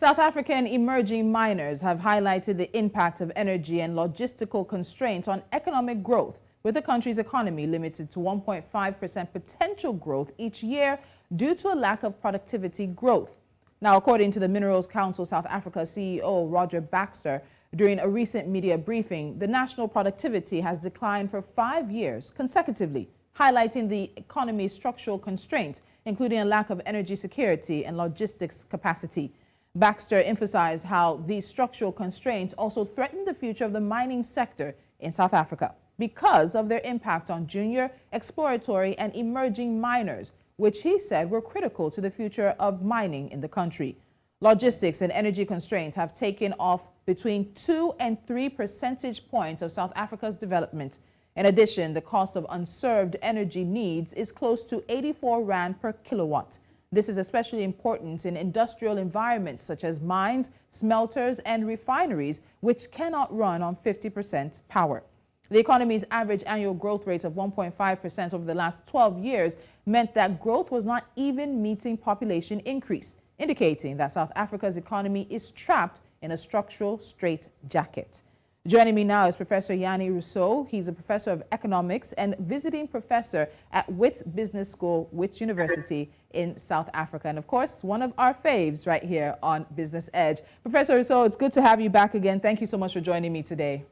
South African emerging miners have highlighted the impact of energy and logistical constraints on economic growth, with the country's economy limited to 1.5% potential growth each year due to a lack of productivity growth. Now, according to the Minerals Council South Africa CEO Roger Baxter, during a recent media briefing, the national productivity has declined for 5 years consecutively, highlighting the economy's structural constraints, including a lack of energy security and logistics capacity. Baxter emphasized how these structural constraints also threaten the future of the mining sector in South Africa because of their impact on junior, exploratory, and emerging miners, which he said were critical to the future of mining in the country. Logistics and energy constraints have taken off between 2 and 3 percentage points of South Africa's development. In addition, the cost of unserved energy needs is close to 84 rand per kilowatt. This is especially important in industrial environments such as mines, smelters, and refineries, which cannot run on 50% power. The economy's average annual growth rate of 1.5% over the last 12 years meant that growth was not even meeting population increase, indicating that South Africa's economy is trapped in a structural straitjacket. Joining me now is Professor Jannie Rossouw. He's a professor of economics and visiting professor at Witts Business School, Witts University in South Africa. And of course, one of our faves right here on Business Edge. Professor Rossouw, it's good to have you back again. Thank you so much for joining me today.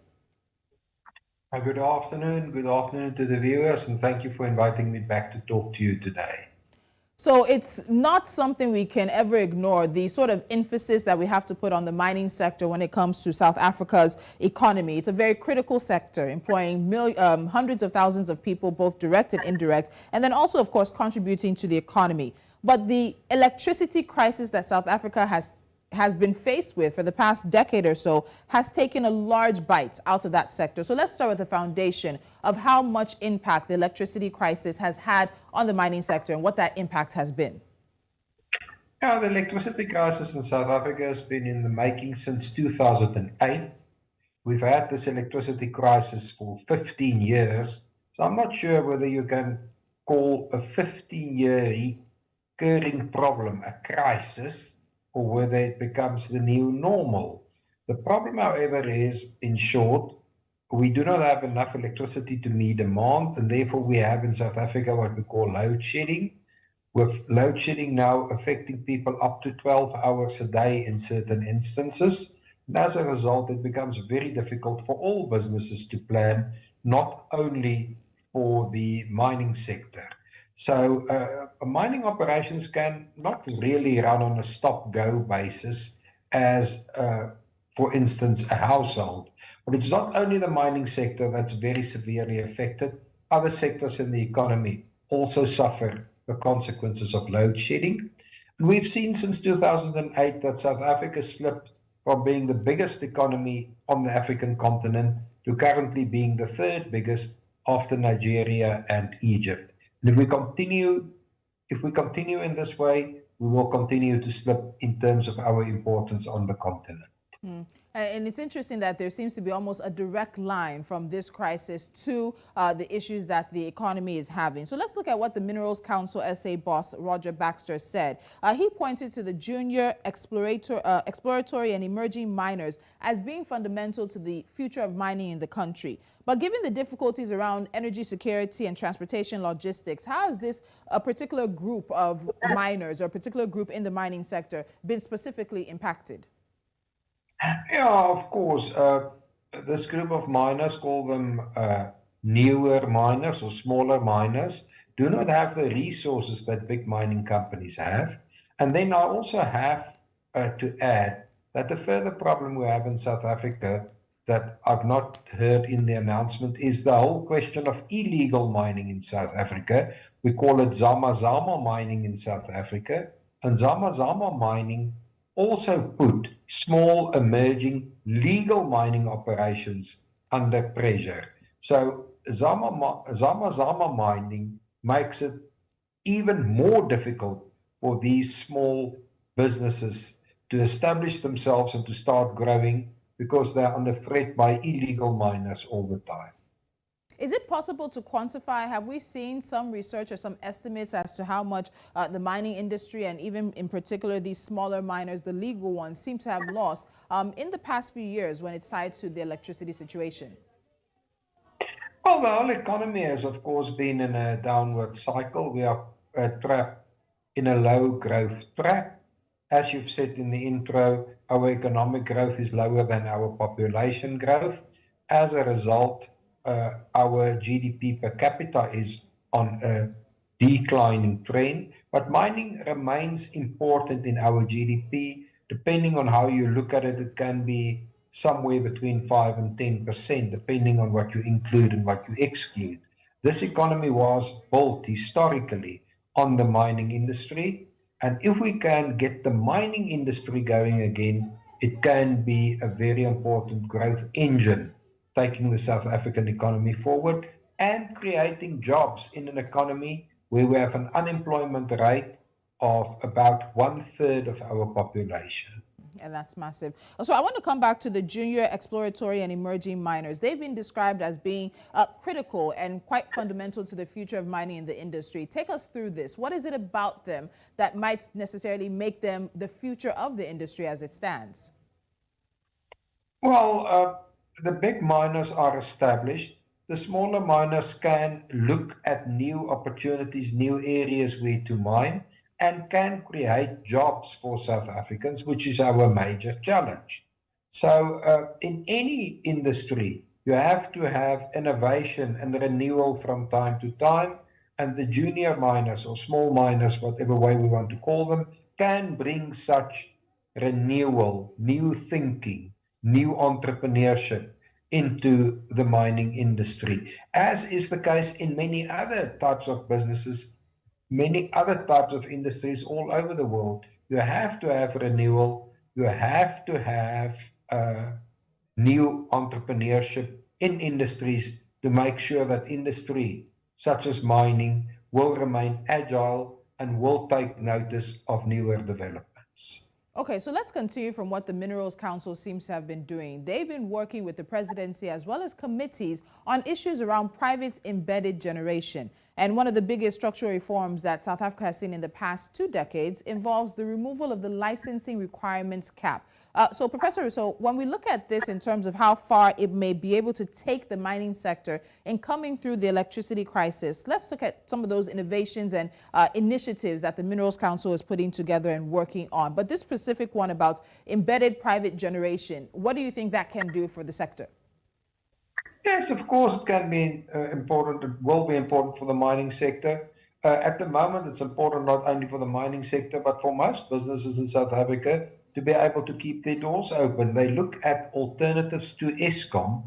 Good afternoon. Good afternoon to the viewers, and thank you for inviting me back to talk to you today. So it's not something we can ever ignore, the sort of emphasis that we have to put on the mining sector when it comes to South Africa's economy. It's a very critical sector, employing hundreds of thousands of people, both direct and indirect, and then also, of course, contributing to the economy. But the electricity crisis that South Africa has been faced with for the past decade or so has taken a large bite out of that sector. So let's start with the foundation of how much impact the electricity crisis has had on the mining sector and what that impact has been. Yeah, the electricity crisis in South Africa has been in the making since 2008. We've had this electricity crisis for 15 years. So I'm not sure whether you can call a 15-year recurring problem a crisis, or whether it becomes the new normal. The problem, however, is, in short, we do not have enough electricity to meet demand, and therefore we have in South Africa what we call load shedding, with load shedding now affecting people up to 12 hours a day in certain instances. And as a result, it becomes very difficult for all businesses to plan, not only for the mining sector. So mining operations can not really run on a stop-go basis as, for instance, a household. But it's not only the mining sector that's very severely affected. Other sectors in the economy also suffer the consequences of load shedding. And we've seen since 2008 that South Africa slipped from being the biggest economy on the African continent to currently being the third biggest after Nigeria and Egypt. And if we continue in this way, we will continue to slip in terms of our importance on the continent. And it's interesting that there seems to be almost a direct line from this crisis to the issues that the economy is having. So let's look at what the Minerals Council SA boss, Roger Baxter, said. He pointed to the junior, exploratory and emerging miners as being fundamental to the future of mining in the country. But given the difficulties around energy security and transportation logistics, how has this particular group of miners or a particular group in the mining sector been specifically impacted? Yeah, of course. This group of miners, call them newer miners or smaller miners, do not have the resources that big mining companies have. And then I also have to add that the further problem we have in South Africa that I've not heard in the announcement is the whole question of illegal mining in South Africa. We call it Zama mining in South Africa. And Zama mining also put small emerging legal mining operations under pressure. So Zama mining makes it even more difficult for these small businesses to establish themselves and to start growing, because they're under threat by illegal miners all the time. Is it possible to quantify? Have we seen some research or some estimates as to how much the mining industry, and even in particular these smaller miners, the legal ones, seem to have lost in the past few years when it's tied to the electricity situation? Well, the whole economy has, of course, been in a downward cycle. We are trapped in a low growth trap. As you've said in the intro, our economic growth is lower than our population growth. As a result, our GDP per capita is on a declining trend, but mining remains important in our GDP. Depending on how you look at it, it can be somewhere between 5 and 10%, depending on what you include and what you exclude. This economy was built historically on the mining industry, and if we can get the mining industry going again, it can be a very important growth engine, taking the South African economy forward and creating jobs in an economy where we have an unemployment rate of about 1/3 of our population. And that's massive. So I want to come back to the junior, exploratory, and emerging miners. They've been described as being critical and quite fundamental to the future of mining in the industry. Take us through this. What is it about them that might necessarily make them the future of the industry as it stands? Well, the big miners are established. The smaller miners can look at new opportunities, new areas where to mine, and can create jobs for South Africans, which is our major challenge. So in any industry, you have to have innovation and renewal from time to time, and the junior miners or small miners, whatever way we want to call them, can bring such renewal, new thinking, new entrepreneurship into the mining industry, as is the case in many other types of businesses, many other types of industries all over the world. You have to have renewal, you have to have new entrepreneurship in industries to make sure that industry, such as mining, will remain agile and will take notice of newer developments. Okay, so let's continue from what the Minerals Council seems to have been doing. They've been working with the presidency as well as committees on issues around private embedded generation. And one of the biggest structural reforms that South Africa has seen in the past 2 decades involves the removal of the licensing requirements cap. So Professor Rossouw, when we look at this in terms of how far it may be able to take the mining sector in coming through the electricity crisis, let's look at some of those innovations and initiatives that the Minerals Council is putting together and working on. But this specific one about embedded private generation, what do you think that can do for the sector? Yes, of course, it can be important. It will be important for the mining sector. At the moment, it's important not only for the mining sector, but for most businesses in South Africa to be able to keep their doors open. They look at alternatives to Eskom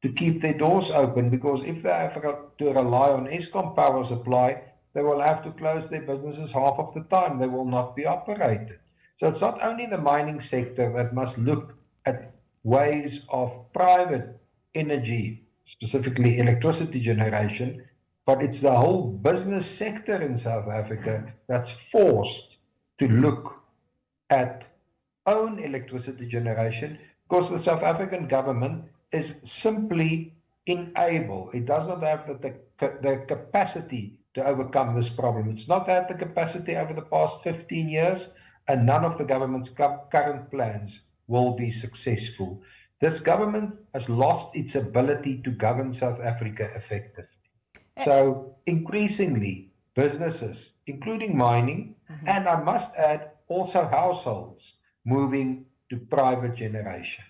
to keep their doors open, because if they have to rely on Eskom power supply, they will have to close their businesses half of the time. They will not be operated. So it's not only the mining sector that must look at ways of private energy, specifically electricity generation, but it's the whole business sector in South Africa that's forced to look at own electricity generation, because the South African government is simply unable. It does not have the capacity to overcome this problem. It's not had the capacity over the past 15 years, and none of the government's current plans will be successful. This government has lost its ability to govern South Africa effectively. So increasingly, businesses, including mining, and I must add, also households, moving to private generation.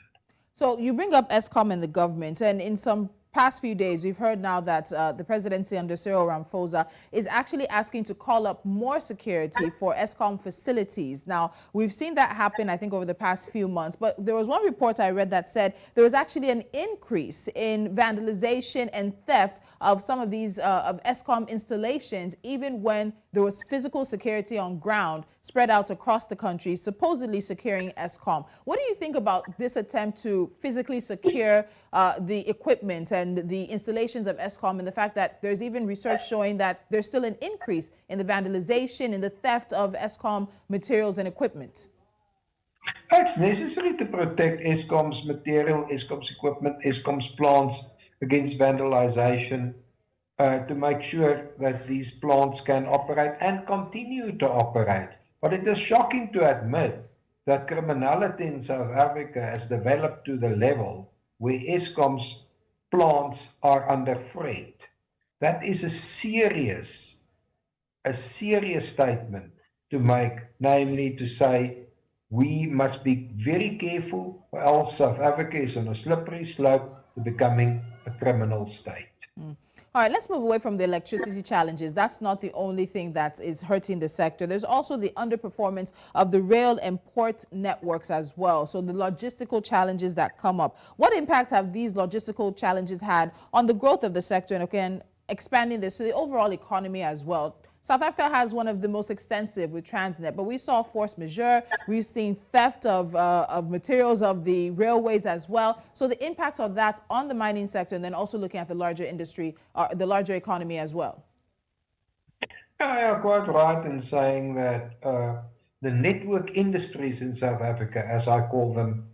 So you bring up Eskom and the government, and in some past few days, we've heard now that the presidency under Cyril Ramaphosa is actually asking to call up more security for Eskom facilities. Now, we've seen that happen, I think, over the past few months, but there was one report I read that said there was actually an increase in vandalization and theft of some of these of Eskom installations, even when there was physical security on ground spread out across the country, supposedly securing Eskom. What do you think about this attempt to physically secure the equipment and the installations of Eskom, and the fact that there's even research showing that there's still an increase in the vandalization and the theft of Eskom materials and equipment? It's necessary to protect Eskom's material, Eskom's equipment, Eskom's plants against vandalization, to make sure that these plants can operate and continue to operate. But it is shocking to admit that criminality in South Africa has developed to the level where Eskom's plants are under threat. That is a serious statement to make, namely to say we must be very careful or else South Africa is on a slippery slope to becoming a criminal state. All right, let's move away from the electricity challenges. That's not the only thing that is hurting the sector. There's also the underperformance of the rail and port networks as well. So the logistical challenges that come up. What impact have these logistical challenges had on the growth of the sector and, again, expanding this to the overall economy as well? South Africa has one of the most extensive with Transnet, but we saw force majeure. We've seen theft of materials of the railways as well. So the impact of that on the mining sector, and then also looking at the larger industry, the larger economy as well. Yeah, you're quite right in saying that the network industries in South Africa, as I call them,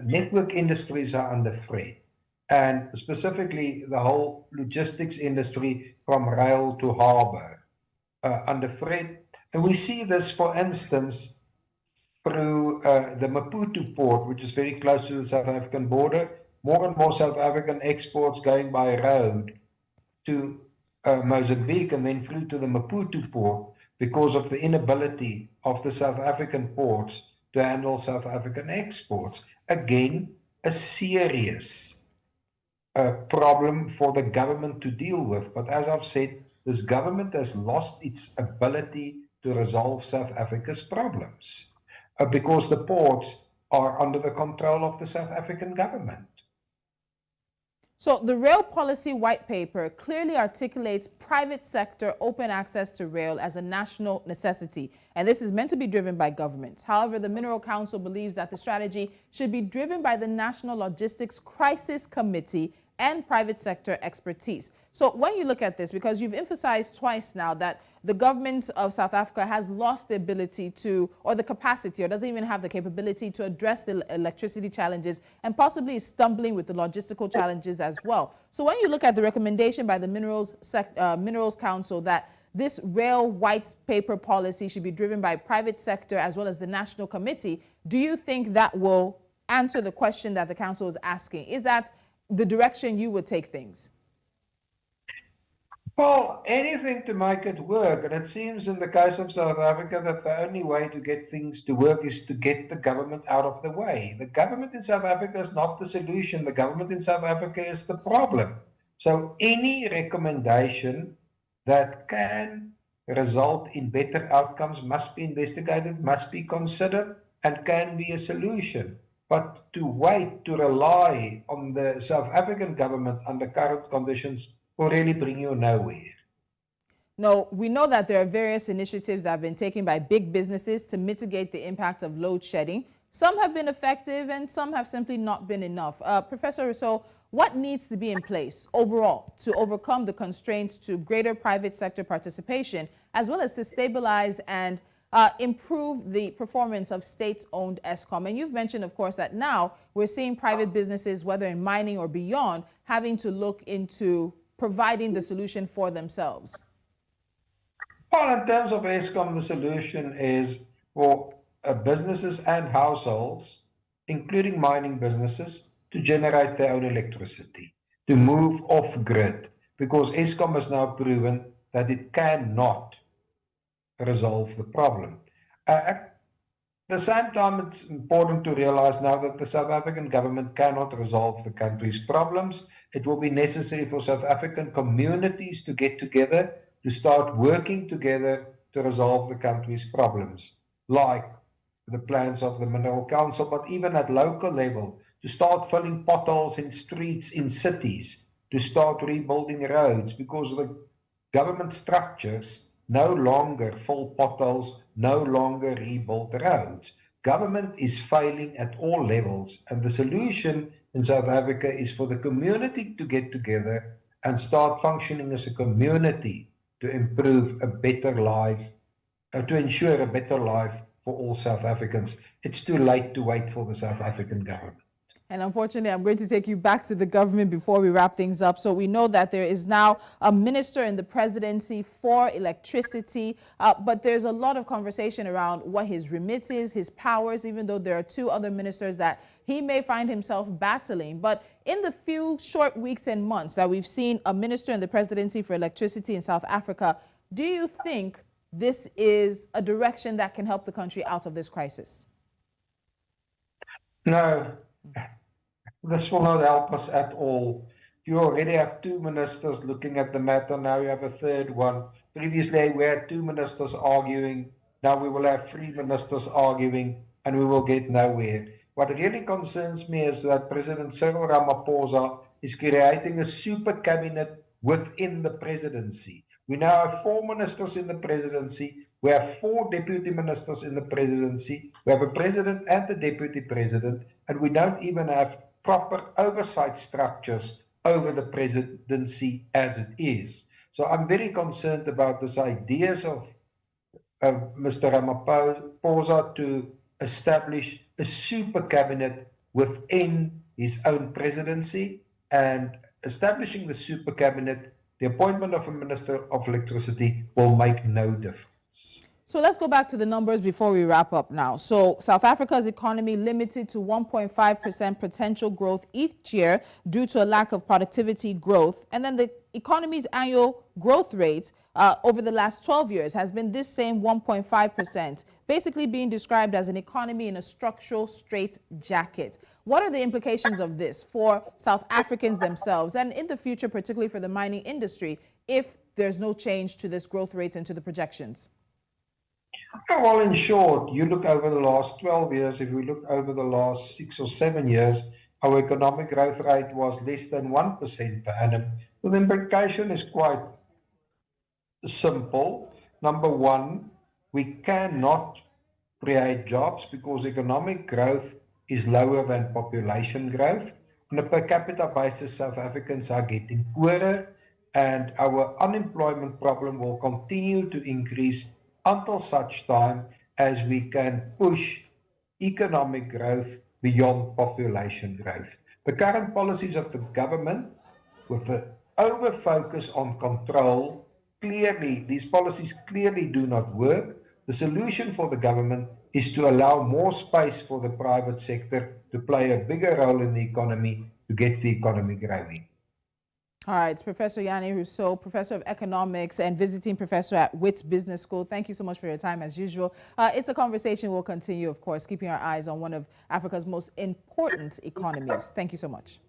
network industries are under threat. And specifically the whole logistics industry from rail to harbour. Under threat. And we see this, for instance, through the Maputo port, which is very close to the South African border. More and more South African exports going by road to Mozambique and then flew to the Maputo port because of the inability of the South African ports to handle South African exports. Again, a serious problem for the government to deal with. But as I've said, this government has lost its ability to resolve South Africa's problems because the ports are under the control of the South African government. So the rail policy white paper clearly articulates private sector open access to rail as a national necessity, and this is meant to be driven by government. However, the Mineral Council believes that the strategy should be driven by the National Logistics Crisis Committee and private sector expertise. So when you look at this, because you've emphasized twice now that the government of South Africa has lost the ability to, or the capacity, or doesn't even have the capability to address the electricity challenges, and possibly is stumbling with the logistical challenges as well. So when you look at the recommendation by the Minerals Council that this rail white paper policy should be driven by private sector as well as the national committee, do you think that will answer the question that the council is asking? Is that the direction you would take things? Well, anything to make it work. And it seems in the case of South Africa that the only way to get things to work is to get the government out of the way. The government in South Africa is not the solution. The government in South Africa is the problem. So any recommendation that can result in better outcomes must be investigated, must be considered, and can be a solution. But to wait, to rely on the South African government under current conditions will really bring you nowhere. No, we know that there are various initiatives that have been taken by big businesses to mitigate the impact of load shedding. Some have been effective and some have simply not been enough. Professor Rossouw, what needs to be in place overall to overcome the constraints to greater private sector participation, as well as to stabilize and improve the performance of state-owned Eskom? And you've mentioned, of course, that now we're seeing private businesses, whether in mining or beyond, having to look into providing the solution for themselves. Well, in terms of Eskom, the solution is for businesses and households, including mining businesses, to generate their own electricity, to move off grid, because Eskom has now proven that it cannot resolve the problem. At the same time, it's important to realize now that the South African government cannot resolve the country's problems. It will be necessary for South African communities to get together, to start working together to resolve the country's problems, like the plans of the Mineral Council, but even at local level, to start filling potholes in streets in cities, to start rebuilding roads, because the government structures no longer fill potholes, no longer rebuild roads. Government is failing at all levels, and the solution in South Africa is for the community to get together and start functioning as a community to improve a better life, to ensure a better life for all South Africans. It's too late to wait for the South African government. And unfortunately, I'm going to take you back to the government before we wrap things up. So we know that there is now a minister in the presidency for electricity, but there's a lot of conversation around what his remit is, his powers, even though there are two other ministers that he may find himself battling. But in the few short weeks and months that we've seen a minister in the presidency for electricity in South Africa, do you think this is a direction that can help the country out of this crisis? No. This will not help us at all. You already have two ministers looking at the matter. Now you have a third one. Previously, we had two ministers arguing. Now we will have three ministers arguing, and we will get nowhere. What really concerns me is that President Cyril Ramaphosa is creating a super cabinet within the presidency. We now have four ministers in the presidency. We have four deputy ministers in the presidency. We have a president and a deputy president, and we don't even have proper oversight structures over the presidency as it is. So I'm very concerned about these ideas of Mr. Ramaphosa to establish a super cabinet within his own presidency, and establishing the super cabinet, the appointment of a minister of electricity will make no difference. So let's go back to the numbers before we wrap up now. So South Africa's economy limited to 1.5% potential growth each year due to a lack of productivity growth. And then the economy's annual growth rate over the last 12 years has been this same 1.5%, basically being described as an economy in a structural straitjacket. What are the implications of this for South Africans themselves and in the future, particularly for the mining industry, if there's no change to this growth rate and to the projections? Well, in short, you look over the last 12 years, if we look over the last 6 or 7 years, our economic growth rate was less than 1% per annum. So the implication is quite simple. Number one, we cannot create jobs because economic growth is lower than population growth. On a per capita basis, South Africans are getting poorer, and our unemployment problem will continue to increase until such time as we can push economic growth beyond population growth. The current policies of the government, with the over-focus on control, these policies clearly do not work. The solution for the government is to allow more space for the private sector to play a bigger role in the economy to get the economy growing. All right, it's Professor Jannie Rossouw, Professor of Economics and visiting professor at Witts Business School. Thank you so much for your time, as usual. It's a conversation we'll continue, of course, keeping our eyes on one of Africa's most important economies. Thank you so much.